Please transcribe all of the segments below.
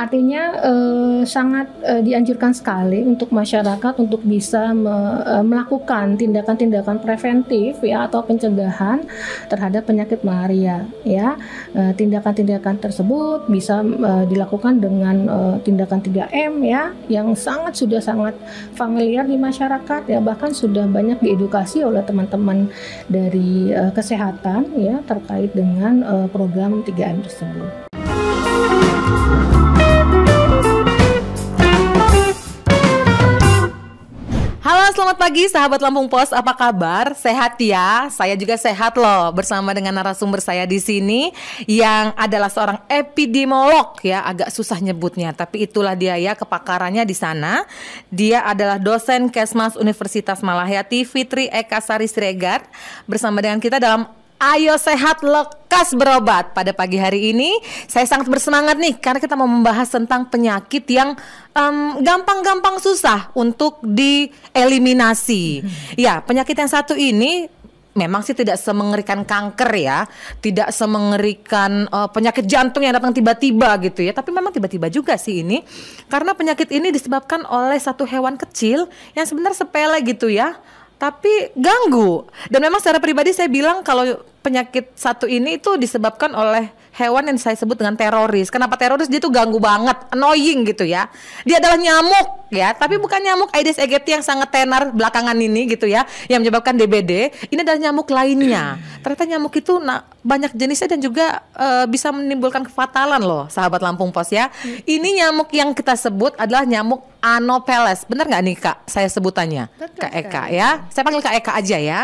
Artinya sangat dianjurkan sekali untuk masyarakat untuk bisa melakukan tindakan-tindakan preventif ya atau pencegahan terhadap penyakit malaria ya. Tindakan-tindakan tersebut bisa dilakukan dengan tindakan 3M ya yang sudah sangat familiar di masyarakat ya, bahkan sudah banyak diedukasi oleh teman-teman dari kesehatan ya terkait dengan program 3M tersebut. Halo, selamat pagi sahabat Lampung Pos, apa kabar? Sehat ya? Saya juga sehat loh, bersama dengan narasumber saya di sini yang adalah seorang epidemiolog ya, agak susah nyebutnya, tapi itulah dia ya kepakarannya di sana. Dia adalah dosen Kesmas Universitas Malahayati, Fitri Eka Sari Siregar, bersama dengan kita dalam Ayo Sehat Lekas Berobat. Pada pagi hari ini saya sangat bersemangat nih karena kita mau membahas tentang penyakit yang gampang-gampang susah untuk dieliminasi. Ya, penyakit yang satu ini memang sih tidak semengerikan kanker ya, tidak semengerikan penyakit jantung yang datang tiba-tiba gitu ya. Tapi memang tiba-tiba juga sih ini, karena penyakit ini disebabkan oleh satu hewan kecil yang sebenarnya sepele gitu ya, tapi ganggu. Dan memang secara pribadi saya bilang kalau penyakit satu ini itu disebabkan oleh hewan yang saya sebut dengan teroris. Kenapa teroris? Dia tuh ganggu banget, annoying gitu ya. Dia adalah nyamuk ya, tapi bukan nyamuk Aedes aegypti yang sangat tenar belakangan ini gitu ya, yang menyebabkan DBD. Ini adalah nyamuk lainnya. Ternyata nyamuk itu banyak jenisnya dan juga bisa menimbulkan kefatalan loh, sahabat Lampung Pos ya. Ini nyamuk yang kita sebut adalah nyamuk Anopheles. Benar nggak nih Kak saya sebutannya? Betul, Kak Eka ya. Saya panggil Kak Eka aja ya.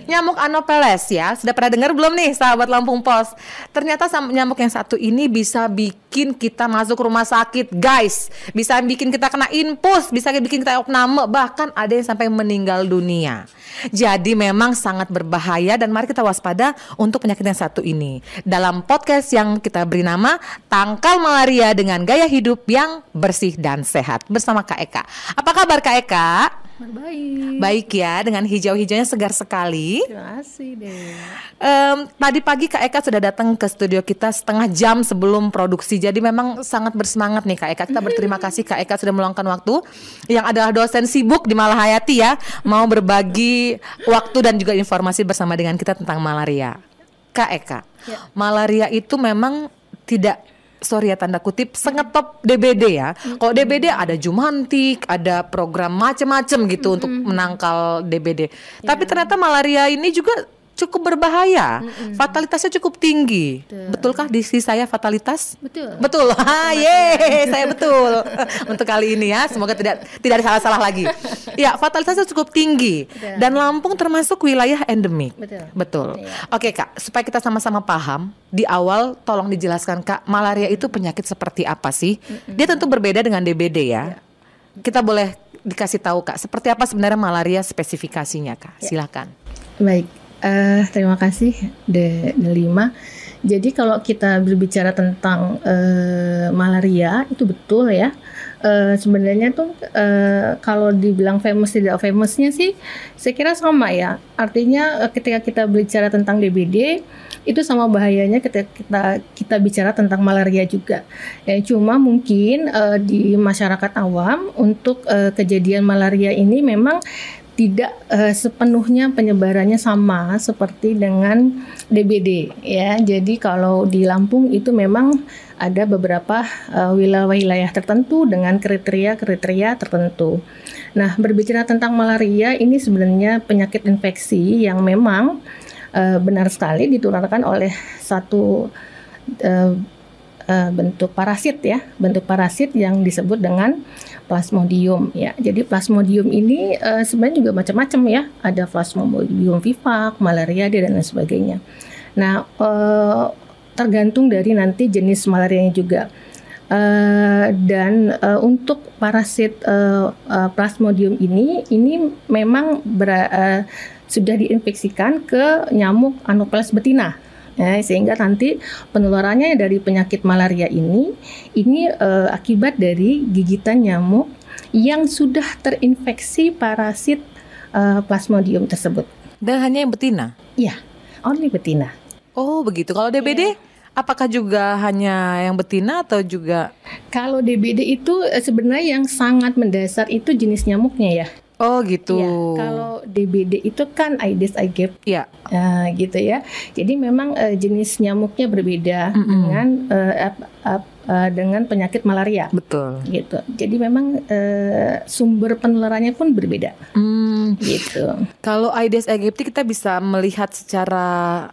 Nyamuk Anopheles ya. Sudah pernah dengar belum nih sahabat Lampung Pos? Ternyata nyamuk yang satu ini bisa bikin kita masuk rumah sakit, guys. Bisa bikin kita kena infus, bisa bikin kita opname, bahkan ada yang sampai meninggal dunia. Jadi memang sangat berbahaya dan mari kita waspada untuk penyakit yang satu ini. Dalam podcast yang kita beri nama Tangkal Malaria dengan Gaya Hidup yang Bersih dan Sehat bersama Kak Eka. Apa kabar Kak Eka? Baik. Baik ya, dengan hijau-hijaunya segar sekali. Terima kasih deh. Tadi pagi Kak Eka sudah datang ke studio kita setengah jam sebelum produksi. Jadi memang sangat bersemangat nih Kak Eka. Kita berterima kasih Kak Eka sudah meluangkan waktu, yang adalah dosen sibuk di Malahayati ya, mau berbagi waktu dan juga informasi bersama dengan kita tentang malaria. Kak Eka, malaria itu memang tidak, sorry ya tanda kutip, sengetop DBD ya. Kalau DBD ada Jumantik, ada program macam-macam gitu untuk menangkal DBD. Tapi ternyata malaria ini juga cukup berbahaya. Fatalitasnya cukup tinggi. Betulkah di sisi saya fatalitas? Betul. Betul. Saya betul. Untuk kali ini ya, semoga tidak ada salah-salah lagi. Ya, fatalitasnya cukup tinggi. Betul. Dan Lampung termasuk wilayah endemik. Betul. Ya. Oke Kak, supaya kita sama-sama paham, di awal tolong dijelaskan Kak, malaria itu penyakit seperti apa sih? Dia tentu berbeda dengan DBD ya. Kita boleh dikasih tahu Kak, seperti apa sebenarnya malaria spesifikasinya Kak? Silakan. Baik. Terima kasih Delima. Jadi kalau kita berbicara tentang malaria itu betul ya. Sebenarnya tuh kalau dibilang famous tidak famousnya sih, saya kira sama ya. Artinya ketika kita berbicara tentang DBD itu sama bahayanya ketika kita bicara tentang malaria juga. Cuma mungkin di masyarakat awam untuk kejadian malaria ini memang tidak sepenuhnya penyebarannya sama seperti dengan DBD ya. Jadi kalau di Lampung itu memang ada beberapa wilayah-wilayah tertentu dengan kriteria tertentu. Nah, berbicara tentang malaria ini sebenarnya penyakit infeksi yang memang benar sekali ditularkan oleh satu bentuk parasit ya, bentuk parasit yang disebut dengan Plasmodium ya. Jadi Plasmodium ini sebenarnya juga macam-macam ya. Ada Plasmodium vivax, malaria dan lain sebagainya. Nah, tergantung dari nanti jenis malarianya juga. Dan untuk parasit Plasmodium ini memang sudah diinfeksikan ke nyamuk Anopheles betina. Sehingga nanti penularannya dari penyakit malaria ini akibat dari gigitan nyamuk yang sudah terinfeksi parasit Plasmodium tersebut. Dan hanya yang betina? Iya, only betina. Oh begitu. Kalau DBD apakah juga hanya yang betina atau juga? Kalau DBD itu sebenarnya yang sangat mendasar itu jenis nyamuknya ya. Oh gitu. Ya, kalau DBD itu kan Aedes aegypti, Ya. gitu ya. Jadi memang jenis nyamuknya berbeda dengan penyakit malaria. Betul. Gitu. Jadi memang sumber penularannya pun berbeda. Gitu. Kalau Aedes aegypti kita bisa melihat secara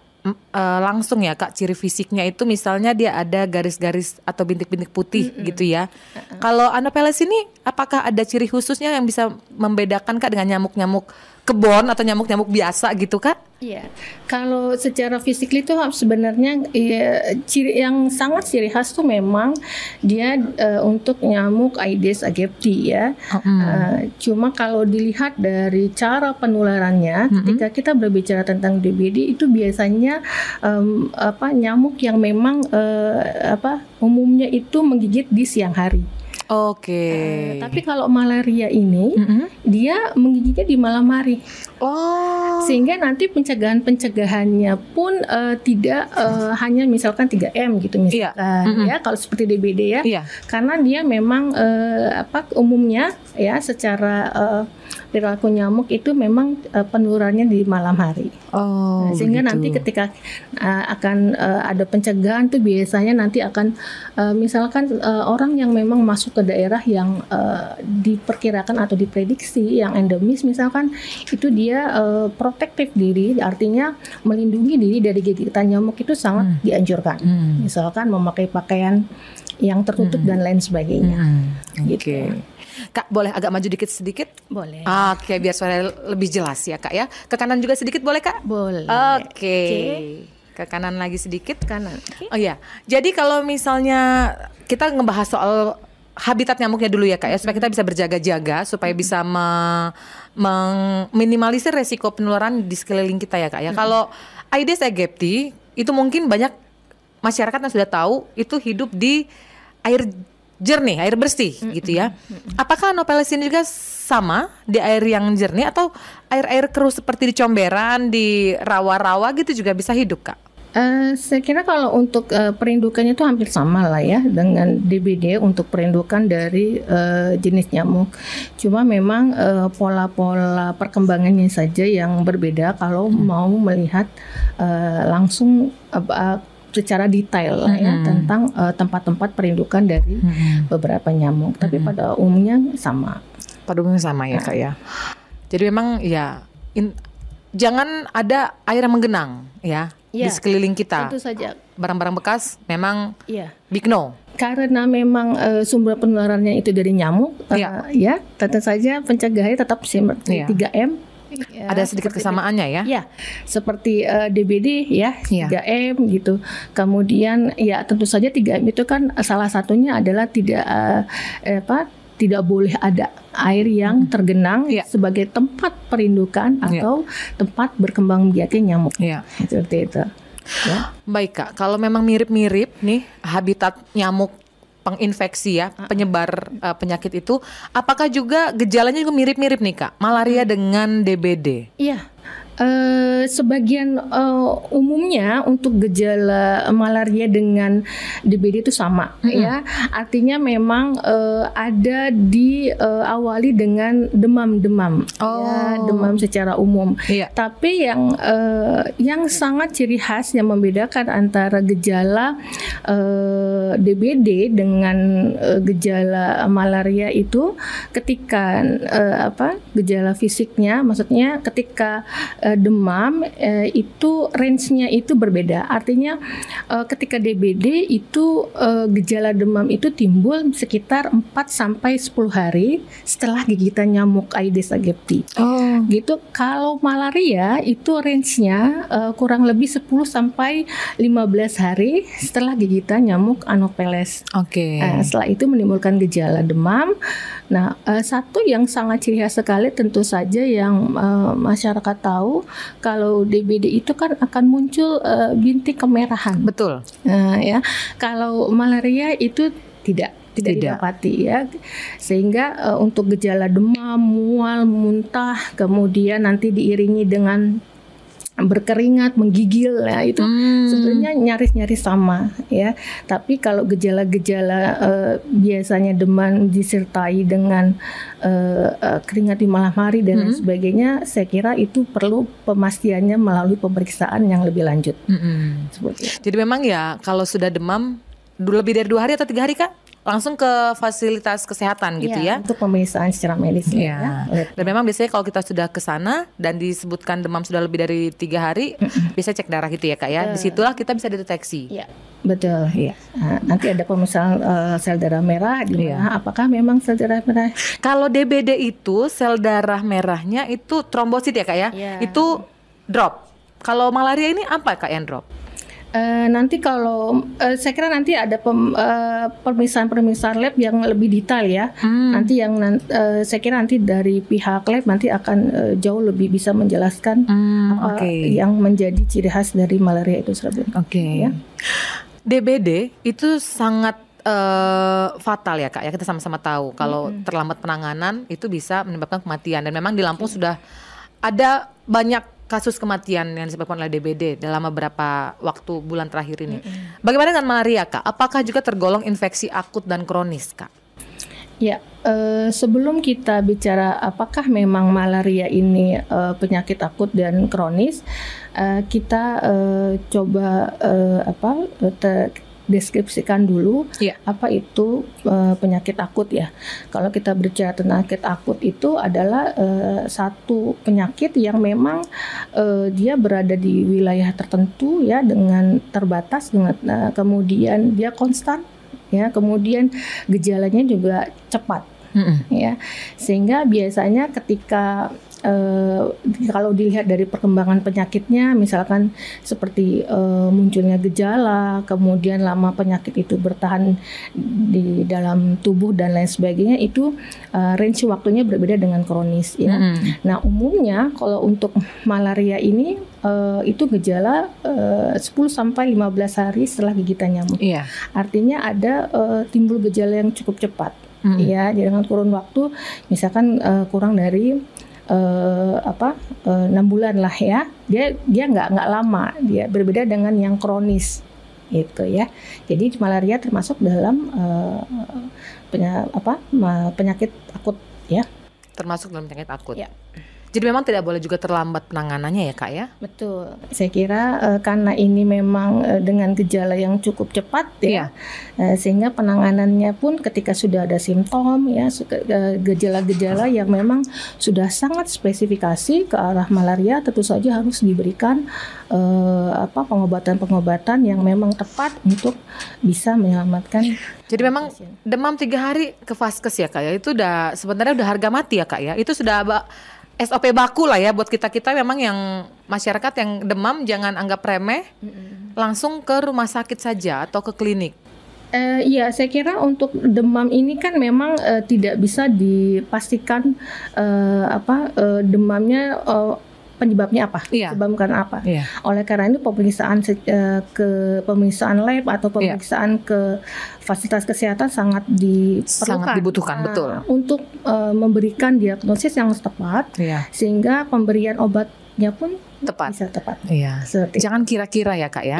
langsung ya Kak, ciri fisiknya itu misalnya dia ada garis-garis atau bintik-bintik putih gitu ya. Kalau Anopheles ini apakah ada ciri khususnya yang bisa membedakan Kak dengan nyamuk-nyamuk kebon atau nyamuk-nyamuk biasa gitu Kak? Iya, kalau secara fisik itu sebenarnya ciri yang sangat ciri khas tuh memang dia untuk nyamuk Aedes aegypti ya. Cuma kalau dilihat dari cara penularannya, ketika kita berbicara tentang DBD itu biasanya nyamuk yang memang umumnya itu menggigit di siang hari. Oke. Tapi kalau malaria ini dia menggigitnya di malam hari. Oh. Sehingga nanti pencegahannya pun tidak hanya misalkan 3M gitu misalkan ya kalau seperti DBD ya. Iya. Karena dia memang umumnya ya secara perilaku nyamuk itu memang penularannya di malam hari. Oh. Sehingga begitu. nanti ketika akan ada pencegahan tuh biasanya nanti akan misalkan orang yang memang masuk ke daerah yang diperkirakan atau diprediksi yang endemis misalkan itu dia protektif diri, artinya melindungi diri dari gigitan nyamuk itu sangat dianjurkan. Misalkan memakai pakaian yang tertutup dan lain sebagainya. Oke. Gitu. Kak boleh agak maju dikit sedikit? Boleh. Oke, biar suara lebih jelas ya Kak ya. Ke kanan juga sedikit boleh Kak? Boleh. Oke. Ke kanan lagi sedikit. Kanan. Okay. Oh iya. Jadi kalau misalnya kita ngebahas soal habitat nyamuknya dulu ya Kak ya, supaya kita bisa berjaga-jaga supaya bisa meminimalisir resiko penularan di sekeliling kita ya Kak ya. Kalau Aedes aegypti itu mungkin banyak masyarakat yang sudah tahu itu hidup di air jernih, air bersih gitu ya. Apakah Anopheles ini juga sama di air yang jernih atau air-air keruh seperti di Comberan, di rawa-rawa gitu juga bisa hidup Kak? Saya kira kalau untuk perindukannya itu hampir sama lah ya dengan DBD untuk perindukan dari jenis nyamuk. Cuma memang pola-pola perkembangannya saja yang berbeda kalau mau melihat langsung secara detail lah ya tentang tempat-tempat perindukan dari beberapa nyamuk. Tapi pada umumnya sama. Pada umumnya sama ya Kak ya. Jadi memang ya jangan ada air yang menggenang ya di sekeliling kita. Tentu saja. Barang-barang bekas memang big no. Karena memang sumber penularannya itu dari nyamuk, ya tentu saja pencegahannya tetap seperti 3M. Ya, ada sedikit kesamaannya ya? Ya, seperti DBD ya 3M gitu. Kemudian ya tentu saja 3M itu kan salah satunya adalah tidak boleh ada air yang tergenang sebagai tempat perindukan atau tempat berkembang biaknya nyamuk. Seperti itu. Ya. Baik Kak, kalau memang mirip-mirip nih habitat nyamuk penginfeksi ya, penyebar penyakit itu, apakah juga gejalanya juga mirip-mirip nih Kak? Malaria dengan DBD? Iya. Sebagian umumnya untuk gejala malaria dengan DBD itu sama ya. Artinya memang ada diawali dengan demam-demam ya, demam secara umum. Tapi yang sangat ciri khas yang membedakan antara gejala DBD dengan gejala malaria itu ketika gejala fisiknya, maksudnya ketika demam itu range-nya itu berbeda. Artinya ketika DBD itu gejala demam itu timbul sekitar 4 sampai 10 hari setelah gigitan nyamuk Aedes aegypti. Gitu. Kalau malaria itu range-nya kurang lebih 10 sampai 15 hari setelah gigitan nyamuk Anopheles. Setelah itu menimbulkan gejala demam. Nah, satu yang sangat ciri khas sekali tentu saja yang masyarakat tahu kalau DBD itu kan akan muncul bintik kemerahan. Betul. Ya, kalau malaria itu tidak didapati ya, sehingga untuk gejala demam, mual, muntah, kemudian nanti diiringi dengan berkeringat, menggigil, ya itu sebenarnya nyaris-nyaris sama ya. Tapi kalau gejala-gejala biasanya demam disertai dengan keringat di malam hari dan lain sebagainya, saya kira itu perlu pemastiannya melalui pemeriksaan yang lebih lanjut. Seperti itu. Jadi memang ya kalau sudah demam lebih dari 2 hari atau 3 hari Kak, langsung ke fasilitas kesehatan gitu ya. Untuk pemeriksaan secara medis ya. Dan memang biasanya kalau kita sudah ke sana dan disebutkan demam sudah lebih dari 3 hari, biasanya cek darah gitu ya Kak ya. Disitulah kita bisa dideteksi. Iya, betul. Iya. Nah, nanti ada pemeriksaan sel darah merah di mana apakah memang sel darah merah. Kalau DBD itu sel darah merahnya itu trombosit ya Kak ya. Itu drop. Kalau malaria ini apa Kak yang drop? Nanti kalau saya kira nanti ada pemeriksaan lab yang lebih detail ya. Nanti yang saya kira nanti dari pihak lab nanti akan jauh lebih bisa menjelaskan yang menjadi ciri khas dari malaria itu tersebut. Ya. DBD itu sangat fatal ya Kak ya, kita sama-sama tahu kalau terlambat penanganan itu bisa menyebabkan kematian, dan memang di Lampung sudah ada banyak kasus kematian yang disebabkan oleh DBD dalam beberapa waktu bulan terakhir ini. Bagaimana dengan malaria Kak? Apakah juga tergolong infeksi akut dan kronis Kak? Ya, sebelum kita bicara apakah memang malaria ini penyakit akut dan kronis, kita coba deskripsikan dulu apa itu penyakit akut ya. Kalau kita berbicara tentang penyakit akut itu adalah satu penyakit yang memang dia berada di wilayah tertentu ya dengan terbatas, dengan kemudian dia konstan ya, kemudian gejalanya juga cepat ya, sehingga biasanya ketika kalau dilihat dari perkembangan penyakitnya, misalkan seperti munculnya gejala, kemudian lama penyakit itu bertahan di dalam tubuh dan lain sebagainya, itu range waktunya berbeda dengan kronis ya. Nah umumnya kalau untuk malaria ini itu gejala 10 sampai 15 hari setelah gigitan nyamuk. Artinya ada timbul gejala yang cukup cepat ya, dengan kurun waktu misalkan kurang dari 6 bulan lah ya, dia nggak lama, dia berbeda dengan yang kronis gitu ya. Jadi malaria termasuk dalam penyakit akut ya. Termasuk dalam penyakit akut. Ya. Jadi memang tidak boleh juga terlambat penanganannya ya Kak ya? Betul. Saya kira karena ini memang dengan gejala yang cukup cepat ya, sehingga penanganannya pun ketika sudah ada simptom ya, gejala-gejala yang memang sudah sangat spesifikasi ke arah malaria, tentu saja harus diberikan pengobatan-pengobatan yang memang tepat untuk bisa menyelamatkan. Jadi memang demam 3 hari ke vaskes ya Kak ya, itu sebenarnya udah harga mati ya Kak ya, itu sudah SOP baku lah ya buat kita memang yang masyarakat yang demam jangan anggap remeh, langsung ke rumah sakit saja atau ke klinik. Iya, saya kira untuk demam ini kan memang tidak bisa dipastikan demamnya penyebabnya apa, sebabkan apa. Oleh karena itu pemeriksaan pemeriksaan lab atau pemeriksaan ke fasilitas kesehatan sangat dibutuhkan, betul, untuk memberikan diagnosis yang tepat, sehingga pemberian obatnya pun bisa tepat. Jangan kira-kira ya Kak ya.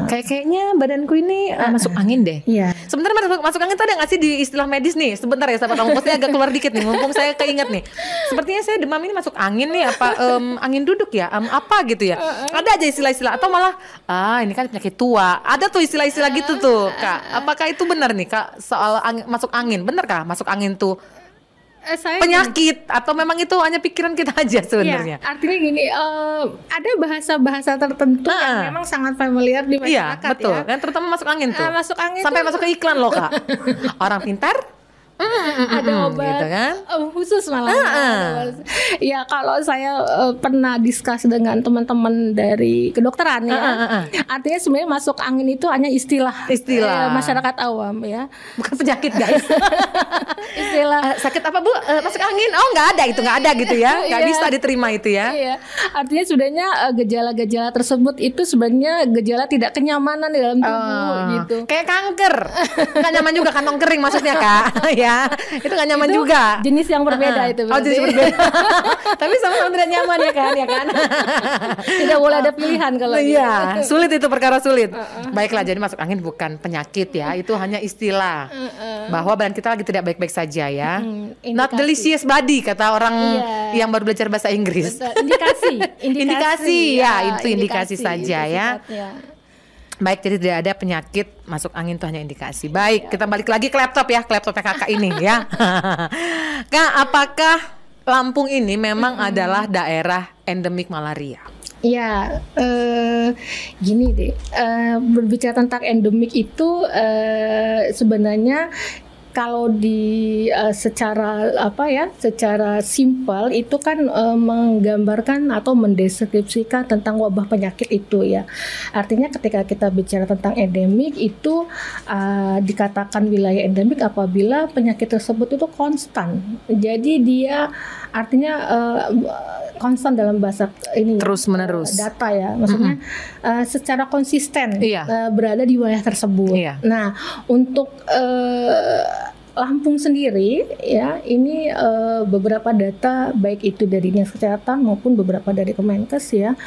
Kayaknya badanku ini masuk angin deh. Sebenarnya masuk angin itu ada nggak sih di istilah medis nih? Sebentar ya sahabat Lampung Pos, agak keluar dikit nih, mumpung saya keinget nih. Sepertinya saya demam ini masuk angin nih, apa angin duduk ya, apa gitu ya. Ada aja istilah-istilah, atau malah ini kan penyakit tua. Ada tuh istilah-istilah gitu tuh Kak. Apakah itu benar nih Kak soal masuk angin? Benar kah masuk angin tuh penyakit atau memang itu hanya pikiran kita aja sebenarnya? Artinya gini, ada bahasa-bahasa tertentu yang memang sangat familiar di masyarakat. Betul. Dan terutama masuk angin tuh. Masuk angin sampai masuk ke iklan loh Kak. Orang pintar ada obat gitu kan? Khusus malah. Ya kalau saya pernah diskus dengan teman-teman dari kedokteran ya, artinya sebenarnya masuk angin itu hanya istilah masyarakat awam ya, bukan penyakit guys. Istilah sakit apa Bu? Masuk angin? Oh nggak ada gitu ya, nggak bisa diterima itu ya. Artinya sebenarnya gejala-gejala tersebut itu sebenarnya gejala tidak kenyamanan di dalam tubuh gitu. Kayak kanker, nggak nyaman juga kantong kering maksudnya Kak. Ya, Itu nggak nyaman Itu juga. jenis yang berbeda itu Oh, jenis berarti. berbeda. Tapi sama-sama tidak nyaman ya kan, ya kan? Tidak boleh ada pilihan kalau gitu. Iya, sulit itu, perkara sulit. Baiklah, jadi masuk angin bukan penyakit ya, itu hanya istilah bahwa badan kita lagi tidak baik-baik saja ya. Not Indikasi. delicious body kata orang Iya. yang baru belajar bahasa Inggris. Betul. Indikasi, Indikasi, ya, itu indikasi saja itu ya. sifatnya. Baik, jadi tidak ada penyakit masuk angin, itu hanya indikasi. Baik, kita balik lagi ke laptop ya, ke laptopnya kakak ini ya. Kak, apakah Lampung ini memang adalah daerah endemik malaria? Ya, gini deh, berbicara tentang endemik itu sebenarnya kalau secara secara simpel itu kan menggambarkan atau mendeskripsikan tentang wabah penyakit itu ya. Artinya ketika kita bicara tentang endemik itu dikatakan wilayah endemik apabila penyakit tersebut itu konstan. Jadi dia artinya konstan dalam bahasa ini Terus menerus. data ya, maksudnya secara konsisten Iya. berada di wilayah tersebut. Iya. Nah, untuk Lampung sendiri ya, ini beberapa data baik itu dari Dinas Kesehatan maupun beberapa dari Kemenkes ya,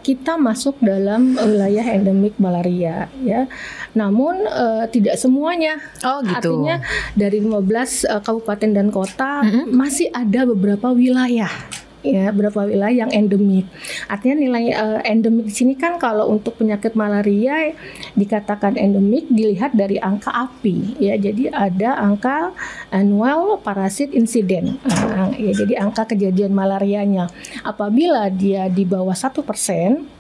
kita masuk dalam wilayah endemik malaria ya. Namun tidak semuanya. Oh, gitu. Artinya dari 15 kabupaten dan kota masih ada beberapa wilayah. Ya, beberapa wilayah yang endemik. Artinya nilai endemik di sini kan kalau untuk penyakit malaria dikatakan endemik dilihat dari angka API ya. Jadi ada angka annual parasit incident. Ya, jadi angka kejadian malarianya. Apabila dia di bawah 1%,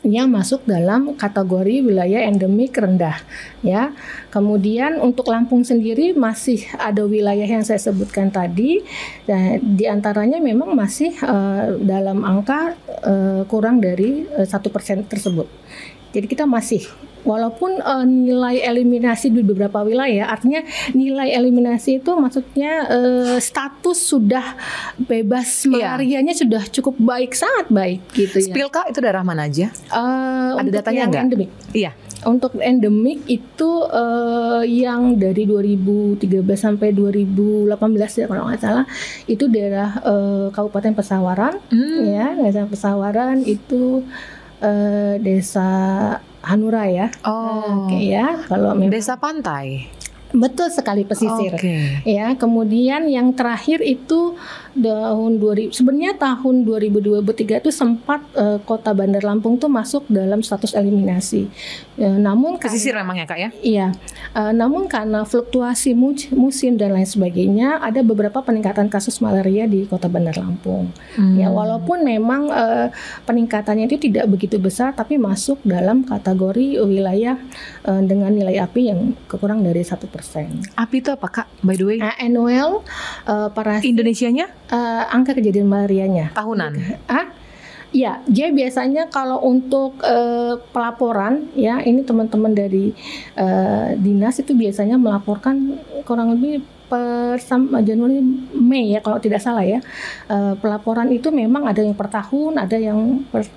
yang masuk dalam kategori wilayah endemik rendah ya. Kemudian untuk Lampung sendiri masih ada wilayah yang saya sebutkan tadi, dan di antaranya memang masih dalam angka kurang dari 1% tersebut. Jadi kita masih, walaupun nilai eliminasi di beberapa wilayah, artinya nilai eliminasi itu maksudnya status sudah bebas malarianya sudah cukup baik, sangat baik gitu ya. Spill Kak, itu daerah mana aja? Ada datanya nggak? Endemik. Iya. Untuk endemik itu yang dari 2013 sampai 2018 ya kalau nggak salah, itu daerah Kabupaten Pesawaran ya, Desa Pesawaran itu Desa Hanura ya. Oh. Oke ya, kalau memang Desa pantai. betul sekali pesisir. Oke. Ya, kemudian yang terakhir itu tahun 2000, sebenarnya tahun 2023 itu sempat Kota Bandar Lampung tuh masuk dalam status eliminasi. Namun Pesisir memang ya Kak ya? iya, namun karena fluktuasi musim dan lain sebagainya, ada beberapa peningkatan kasus malaria di Kota Bandar Lampung. Ya, walaupun memang peningkatannya itu tidak begitu besar, tapi masuk dalam kategori wilayah dengan nilai API yang kurang dari 1%. API itu apa Kak? By the way, Annual parasit Indonesianya angka kejadian malarianya. tahunan. Ya, dia biasanya kalau untuk pelaporan ya, ini teman-teman dari dinas itu biasanya melaporkan kurang lebih per Januari Mei ya kalau tidak salah ya. Pelaporan itu memang ada yang per tahun, ada yang per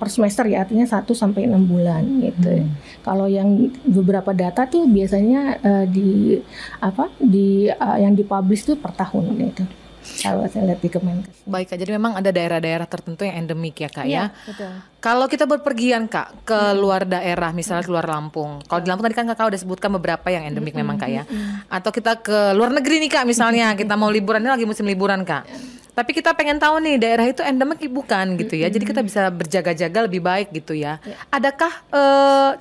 semester ya, artinya 1 sampai 6 bulan gitu. Kalau yang beberapa data tuh biasanya yang dipublish tuh per tahun gitu. Kalau saya lihat di Kemenkes. Baik Kak, jadi memang ada daerah-daerah tertentu yang endemik ya Kak ya. Betul. Kalau kita berpergian Kak ke luar daerah, misalnya keluar Lampung. Kalau di Lampung tadi kan Kakak udah sebutkan beberapa yang endemik memang Kak ya. Atau kita ke luar negeri nih Kak, misalnya kita mau liburan, ini lagi musim liburan Kak. Tapi kita pengen tahu nih daerah itu endemik bukan gitu ya. Jadi kita bisa berjaga-jaga lebih baik gitu ya. Adakah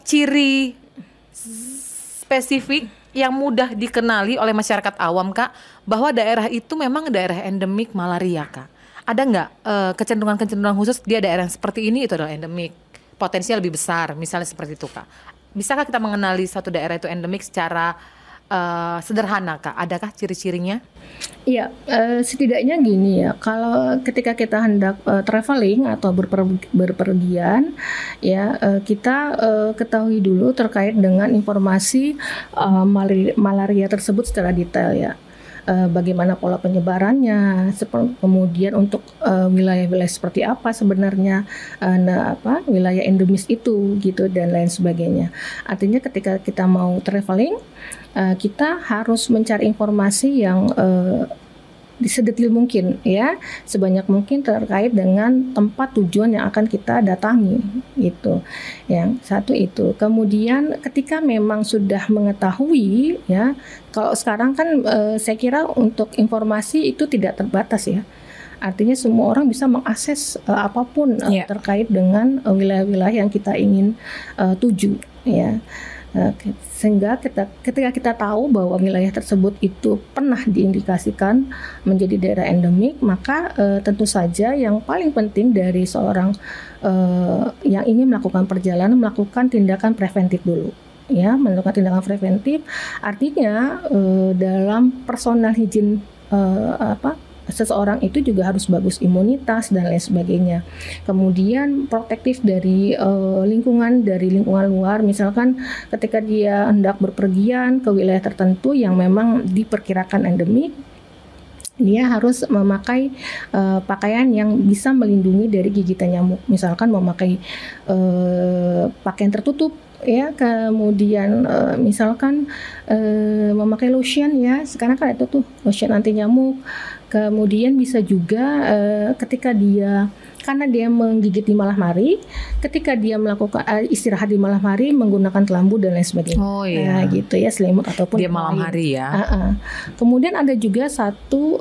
ciri spesifik yang mudah dikenali oleh masyarakat awam Kak, bahwa daerah itu memang daerah endemik malaria Kak? Ada nggak kecenderungan-kecenderungan khusus dia daerah yang seperti ini itu adalah endemik, potensial lebih besar, misalnya seperti itu Kak? Bisakah kita mengenali satu daerah itu endemik secara sederhana Kak? Adakah ciri-cirinya? Iya, setidaknya gini ya, kalau ketika kita hendak traveling atau berpergian ya, kita ketahui dulu terkait dengan informasi malaria tersebut secara detail ya. bagaimana pola penyebarannya, kemudian untuk wilayah-wilayah seperti apa sebenarnya wilayah endemis itu gitu dan lain sebagainya. Artinya ketika kita mau traveling, kita harus mencari informasi yang sedetil mungkin ya, sebanyak mungkin terkait dengan tempat tujuan yang akan kita datangi gitu. Yang satu itu. Kemudian ketika memang sudah mengetahui ya, kalau sekarang kan saya kira untuk informasi itu tidak terbatas ya. Artinya semua orang bisa mengakses apapun terkait dengan wilayah-wilayah yang kita ingin tuju ya. Sehingga ketika kita tahu bahwa wilayah tersebut itu pernah diindikasikan menjadi daerah endemik, maka tentu saja yang paling penting dari seorang yang ingin melakukan perjalanan, melakukan tindakan preventif dulu. Ya, melakukan tindakan preventif artinya dalam personal hygiene seseorang itu juga harus bagus imunitas dan lain sebagainya. Kemudian protektif dari lingkungan luar, misalkan ketika dia hendak berpergian ke wilayah tertentu yang memang diperkirakan endemik, dia harus memakai pakaian yang bisa melindungi dari gigitan nyamuk. Misalkan memakai pakaian tertutup ya, kemudian misalkan memakai lotion ya, sekarang kan itu tuh lotion anti nyamuk. Kemudian bisa juga ketika dia, karena dia menggigit di malam hari, ketika dia melakukan istirahat di malam hari menggunakan kelambu dan lain sebagainya. Oh iya. Nah, gitu ya, selimut ataupun dia malam lain. hari ya. Kemudian ada juga satu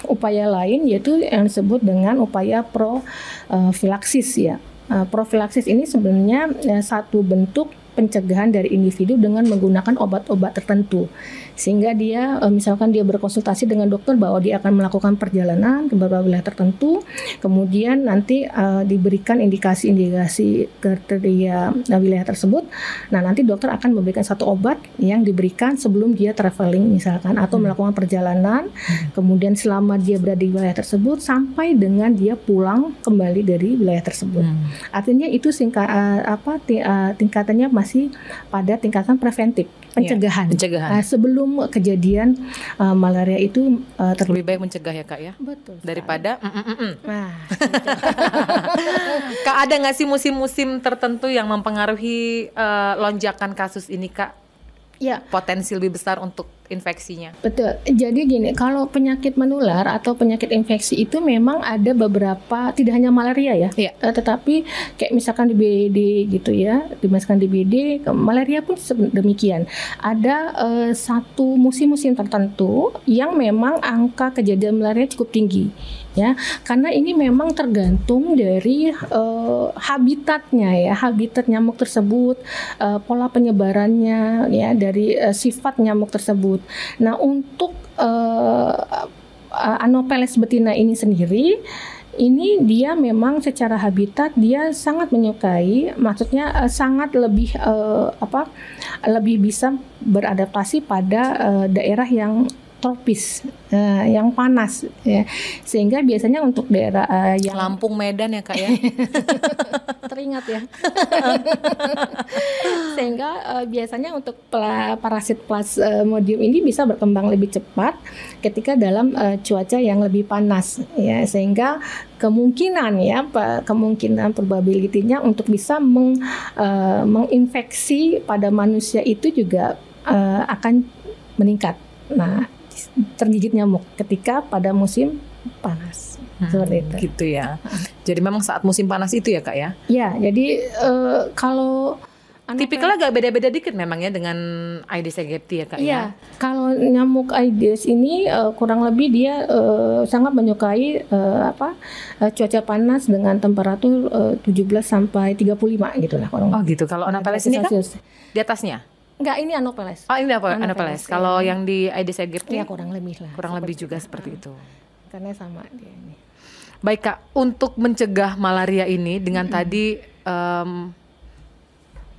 upaya lain, yaitu yang disebut dengan upaya profilaksis ya. Profilaksis ini sebenarnya satu bentuk pencegahan dari individu dengan menggunakan obat-obat tertentu, sehingga dia misalkan dia berkonsultasi dengan dokter bahwa dia akan melakukan perjalanan ke beberapa wilayah tertentu, kemudian nanti diberikan indikasi-indikasi kriteria wilayah tersebut. Nah, nanti dokter akan memberikan satu obat yang diberikan sebelum dia traveling misalkan atau melakukan perjalanan, kemudian selama dia berada di wilayah tersebut sampai dengan dia pulang kembali dari wilayah tersebut. Artinya itu tingkatannya masih pada tingkatan preventif, pencegahan. Sebelum kejadian malaria itu lebih baik mencegah ya Kak ya. Betul. Daripada Kak, ada nggak sih musim-musim tertentu yang mempengaruhi lonjakan kasus ini Kak? Ya. Potensi lebih besar untuk infeksinya. Betul. Jadi gini, kalau penyakit menular atau penyakit infeksi itu memang ada beberapa, tidak hanya malaria ya, tetapi kayak misalkan di BD gitu ya, dimasukkan di BD, malaria pun demikian. Ada satu musim-musim tertentu yang memang angka kejadian malaria cukup tinggi. Ya, karena ini memang tergantung dari habitatnya ya, habitat nyamuk tersebut, pola penyebarannya ya, dari sifat nyamuk tersebut. Nah, untuk Anopheles betina ini sendiri, ini dia memang secara habitat dia sangat menyukai, maksudnya sangat lebih lebih bisa beradaptasi pada daerah yang tropis, yang panas ya. Sehingga biasanya untuk daerah yang Lampung, Medan ya Kak ya. teringat ya. Sehingga biasanya untuk parasit Plasmodium ini bisa berkembang lebih cepat ketika dalam cuaca yang lebih panas ya, sehingga kemungkinan probability-nya untuk bisa menginfeksi pada manusia itu juga akan meningkat. Nah, tergigit nyamuk ketika pada musim panas seperti itu. Gitu ya. Jadi memang saat musim panas itu ya Kak ya? Ya, jadi kalau tipikalnya agak beda-beda dikit memang ya dengan Aedes aegypti ya Kak ya? Iya, kalau nyamuk Aedes ini kurang lebih dia sangat menyukai cuaca panas dengan temperatur 17 sampai 35 gitu lah. Oh gitu. Kalau Anopheles ini kan di atasnya? Enggak, ini Anopheles. Oh, ini Anopheles. Kalau yang di Aedes aegypti ya kurang lebih lah. Kurang lebih juga seperti itu. Karena sama dia ini. Baik Kak, untuk mencegah malaria ini dengan tadi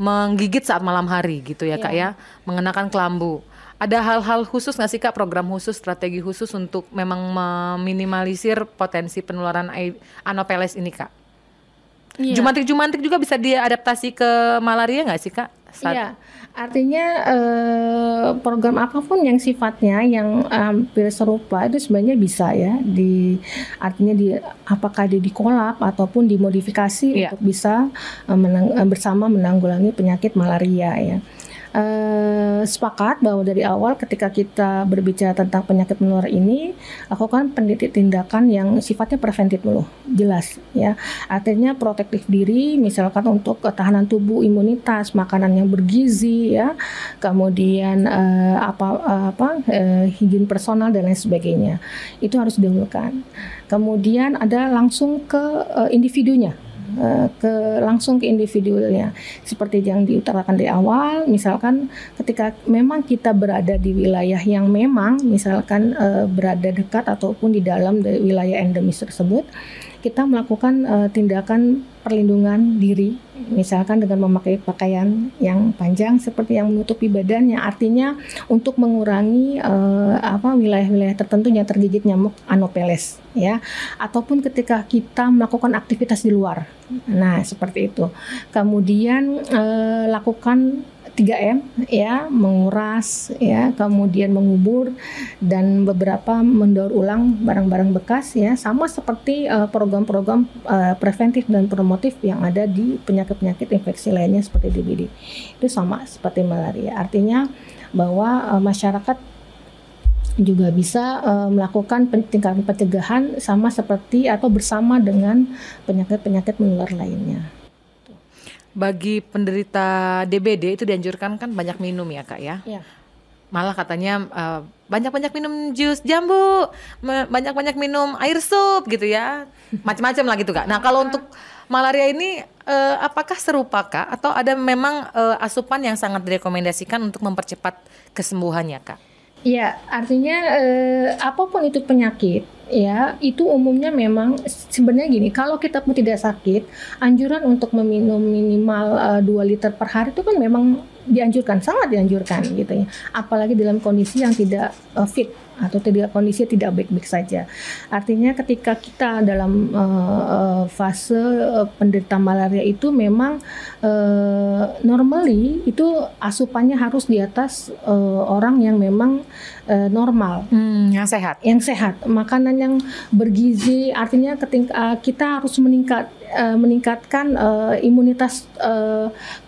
menggigit saat malam hari gitu ya Kak ya, mengenakan kelambu. Ada hal-hal khusus nggak sih Kak, program khusus, strategi khusus untuk memang meminimalisir potensi penularan Anopheles ini Kak? Jumantik-jumantik juga bisa diadaptasi ke malaria nggak sih Kak? Iya, artinya program apapun yang sifatnya yang hampir serupa itu sebenarnya bisa ya artinya apakah di kolab ataupun dimodifikasi untuk bisa bersama menanggulangi penyakit malaria ya. Sepakat bahwa dari awal ketika kita berbicara tentang penyakit menular ini, lakukan tindakan yang sifatnya preventif dulu, jelas ya. Artinya protektif diri, misalkan untuk ketahanan tubuh, imunitas, makanan yang bergizi ya, kemudian higien personal dan lain sebagainya. Itu harus didahulukan. Kemudian ada langsung ke individunya. Langsung ke individunya seperti yang diutarakan dari awal, misalkan ketika memang kita berada di wilayah yang memang misalkan berada dekat ataupun di dalam wilayah endemis tersebut, kita melakukan tindakan perlindungan diri, misalkan dengan memakai pakaian yang panjang seperti yang menutupi badan, yang artinya untuk mengurangi wilayah-wilayah tertentu yang tergigit nyamuk Anopheles ya, ataupun ketika kita melakukan aktivitas di luar. Nah, seperti itu. Kemudian lakukan 3M ya, menguras ya, kemudian mengubur dan beberapa mendaur ulang barang-barang bekas ya, sama seperti program-program preventif dan promotif yang ada di penyakit-penyakit infeksi lainnya seperti DBD. Itu sama seperti malaria. Artinya bahwa masyarakat juga bisa melakukan tingkatan pencegahan sama seperti atau bersama dengan penyakit-penyakit menular lainnya. Bagi penderita DBD itu dianjurkan kan banyak minum ya Kak ya? Ya. Malah katanya banyak-banyak minum jus jambu, banyak-banyak minum air sup gitu ya, macam-macam lah gitu Kak. Nah kalau untuk malaria ini apakah serupa Kak? Atau ada memang asupan yang sangat direkomendasikan untuk mempercepat kesembuhannya Kak? Ya, artinya apapun itu penyakit ya, itu umumnya memang sebenarnya gini, kalau kita pun tidak sakit, anjuran untuk meminum minimal 2 liter per hari itu kan memang dianjurkan, sangat dianjurkan gitu ya. Apalagi dalam kondisi yang tidak fit atau kondisi tidak baik-baik saja. Artinya ketika kita dalam fase penderita malaria itu memang normally itu asupannya harus di atas orang yang memang normal, yang sehat. Yang sehat, makanan yang bergizi, artinya ketika kita harus meningkatkan imunitas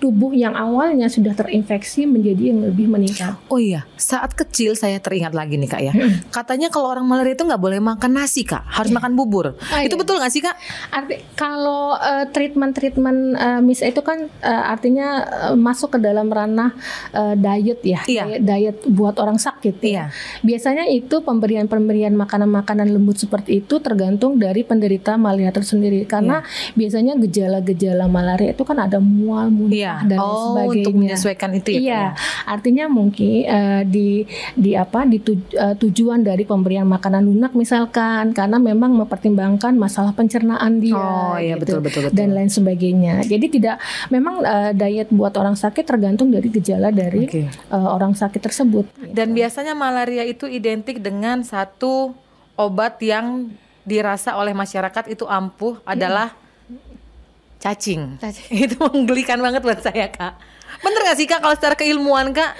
tubuh yang awalnya sudah terinfeksi menjadi yang lebih meningkat. Oh iya, saat kecil saya teringat lagi nih Kak ya. Katanya kalau orang malaria itu nggak boleh makan nasi Kak, harus makan bubur. Itu betul nggak sih Kak? Kalau treatment MISA itu kan artinya masuk ke dalam ranah diet ya, diet buat orang sakit. Iya. Biasanya itu pemberian makanan-makanan lembut seperti itu tergantung dari penderita malaria tersendiri, karena biasanya gejala-gejala malaria itu kan ada mual, muntah dan sebagainya. Untuk menyesuaikan itu ya. Iya, artinya mungkin tujuan dari pemberian makanan lunak misalkan karena memang mempertimbangkan masalah pencernaan dia, betul. dan lain sebagainya. Jadi tidak memang diet buat orang sakit tergantung dari gejala dari orang sakit tersebut. Dan biasanya malaria itu identik dengan satu obat yang dirasa oleh masyarakat itu ampuh adalah cacing. Itu menggelikan banget buat saya Kak. Bener gak sih Kak kalau secara keilmuan Kak?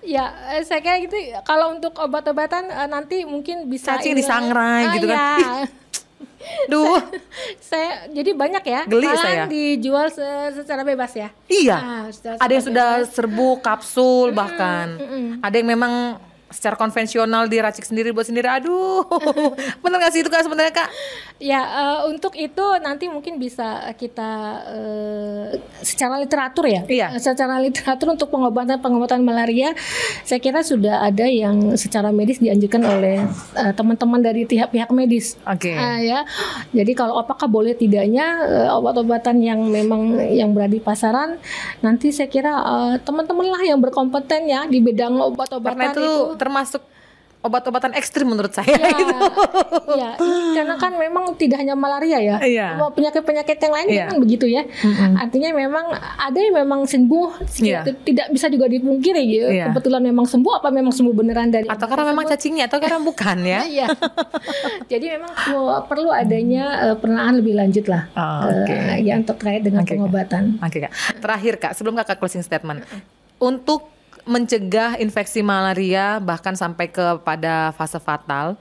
Ya, saya kira gitu. Kalau untuk obat-obatan nanti mungkin bisa cacing disangrai gitu kan. Ya. Duh, saya jadi banyak ya. Geli saya. Dijual secara bebas ya. Iya. Ada yang sudah serbuk kapsul bahkan. Ada yang memang secara konvensional diracik sendiri buat sendiri. Aduh, bener gak sih itu Kak sebenarnya Kak? Ya, untuk itu nanti mungkin bisa kita secara literatur ya. Iya. Secara literatur untuk pengobatan malaria, saya kira sudah ada yang secara medis dianjurkan oleh teman-teman dari pihak medis. Oke. Ya, jadi kalau apakah boleh tidaknya obat-obatan yang memang yang berada di pasaran, nanti saya kira teman-teman lah yang berkompeten ya di bidang obat-obatan. Karena itu termasuk obat-obatan ekstrim menurut saya. Ya, karena kan memang tidak hanya malaria ya, penyakit-penyakit yang lain kan begitu ya. Artinya memang ada yang memang sembuh, tidak bisa juga dipungkiri gitu. Kebetulan memang sembuh, apa memang sembuh beneran dari atau karena memang cacingnya, atau karena bukan ya. Iya. Jadi memang perlu adanya penelitian lebih lanjut lah, yang terkait dengan pengobatan. Oke Kak. Terakhir Kak, sebelum Kakak closing statement, untuk mencegah infeksi malaria bahkan sampai kepada fase fatal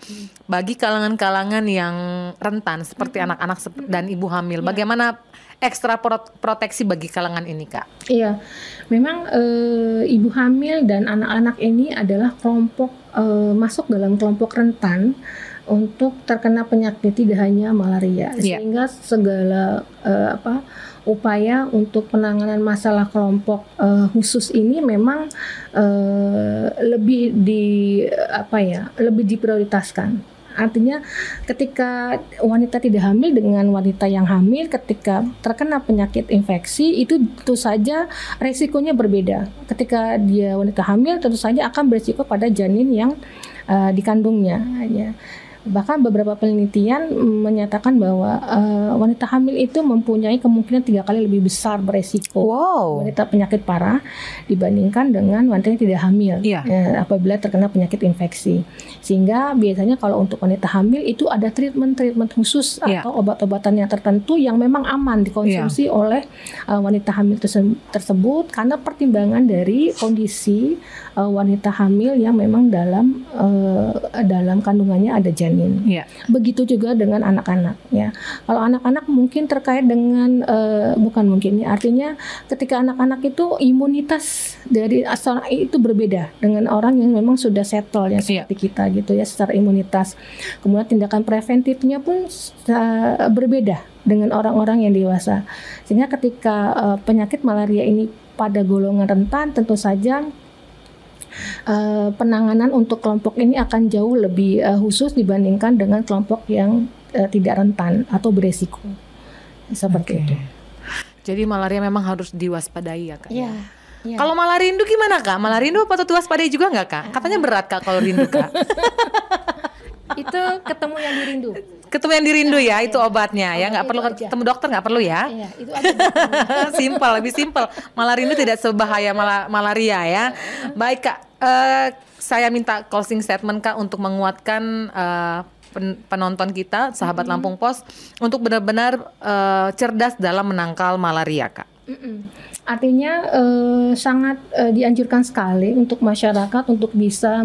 bagi kalangan-kalangan yang rentan seperti anak-anak dan ibu hamil. Bagaimana ekstra proteksi bagi kalangan ini, Kak? Iya, memang ibu hamil dan anak-anak ini adalah kelompok masuk dalam kelompok rentan untuk terkena penyakit, tidak hanya malaria, sehingga segala upaya untuk penanganan masalah kelompok khusus ini memang lebih diprioritaskan. Artinya ketika wanita tidak hamil dengan wanita yang hamil ketika terkena penyakit infeksi itu tentu saja resikonya berbeda. Ketika dia wanita hamil tentu saja akan berisiko pada janin yang dikandungnya. Ya. Bahkan beberapa penelitian menyatakan bahwa wanita hamil itu mempunyai kemungkinan 3 kali lebih besar beresiko wanita penyakit parah dibandingkan dengan wanita yang tidak hamil apabila terkena penyakit infeksi. Sehingga biasanya kalau untuk wanita hamil itu ada treatment khusus atau obat-obatan yang tertentu yang memang aman dikonsumsi oleh wanita hamil tersebut karena pertimbangan dari kondisi wanita hamil yang memang dalam kandungannya ada janin. Begitu juga dengan anak-anak ya. Kalau anak-anak mungkin terkait dengan artinya ketika anak-anak itu imunitas dari asal itu berbeda dengan orang yang memang sudah settle yang seperti kita gitu ya secara imunitas. Kemudian tindakan preventifnya pun berbeda dengan orang-orang yang dewasa. Sehingga ketika penyakit malaria ini pada golongan rentan tentu saja penanganan untuk kelompok ini akan jauh lebih khusus dibandingkan dengan kelompok yang tidak rentan atau beresiko seperti itu. Jadi malaria memang harus diwaspadai ya, Kak? Iya. Kalau malah rindu gimana, Kak? Malah rindu patut diwaspadai juga nggak, Kak? Katanya berat, Kak, kalau rindu, Kak. Itu ketemu yang dirindu. Ketemu yang dirindu ya, itu obatnya ya, nggak perlu ketemu dokter, nggak perlu ya. Iya, itu aja. Lebih simpel. Malah rindu tidak sebahaya malaria ya. Baik, Kak, saya minta closing statement, Kak, untuk menguatkan penonton kita, sahabat Lampung Pos, untuk benar-benar cerdas dalam menangkal malaria, Kak. Artinya sangat dianjurkan sekali untuk masyarakat untuk bisa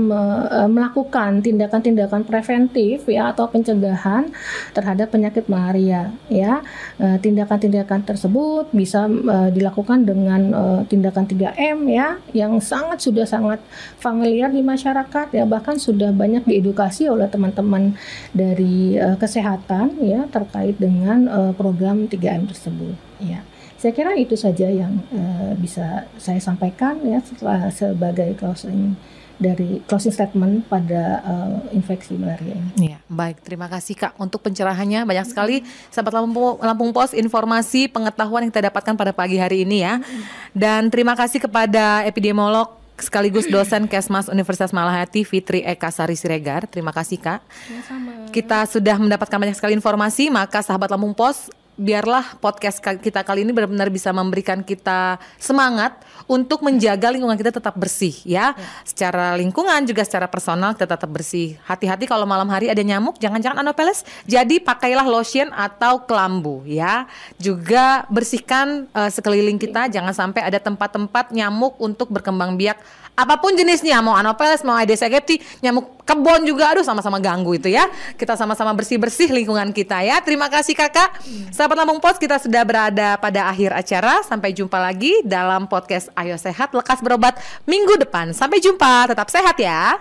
melakukan tindakan-tindakan preventif ya atau pencegahan terhadap penyakit malaria ya. Tindakan-tindakan tersebut bisa dilakukan dengan tindakan 3M ya yang sudah sangat familiar di masyarakat ya, bahkan sudah banyak diedukasi oleh teman-teman dari kesehatan ya terkait dengan program 3M tersebut ya. Saya kira itu saja yang bisa saya sampaikan ya sebagai closing statement pada infeksi malaria ini. Iya, baik, terima kasih, Kak, untuk pencerahannya. Banyak sekali sahabat Lampung Pos informasi pengetahuan yang kita dapatkan pada pagi hari ini ya. Dan terima kasih kepada epidemiolog sekaligus dosen Kesmas Universitas Malahati Fitri Eka Sari Siregar. Terima kasih, Kak. Sama-sama. Kita sudah mendapatkan banyak sekali informasi, maka sahabat Lampung Pos, biarlah podcast kita kali ini benar-benar bisa memberikan kita semangat untuk menjaga lingkungan kita tetap bersih ya. Secara lingkungan juga secara personal kita tetap bersih. Hati-hati kalau malam hari ada nyamuk, jangan-jangan Anopheles. Jadi pakailah lotion atau kelambu ya. Juga bersihkan sekeliling kita, jangan sampai ada tempat-tempat nyamuk untuk berkembang biak. Apapun jenisnya, mau Anopheles, mau Aedes aegypti, nyamuk kebon juga, aduh sama-sama ganggu itu ya. Kita sama-sama bersih-bersih lingkungan kita ya. Terima kasih, Kakak. Sahabat Lampung Pos, kita sudah berada pada akhir acara. Sampai jumpa lagi dalam podcast Ayo Sehat Lekas Berobat minggu depan. Sampai jumpa, tetap sehat ya.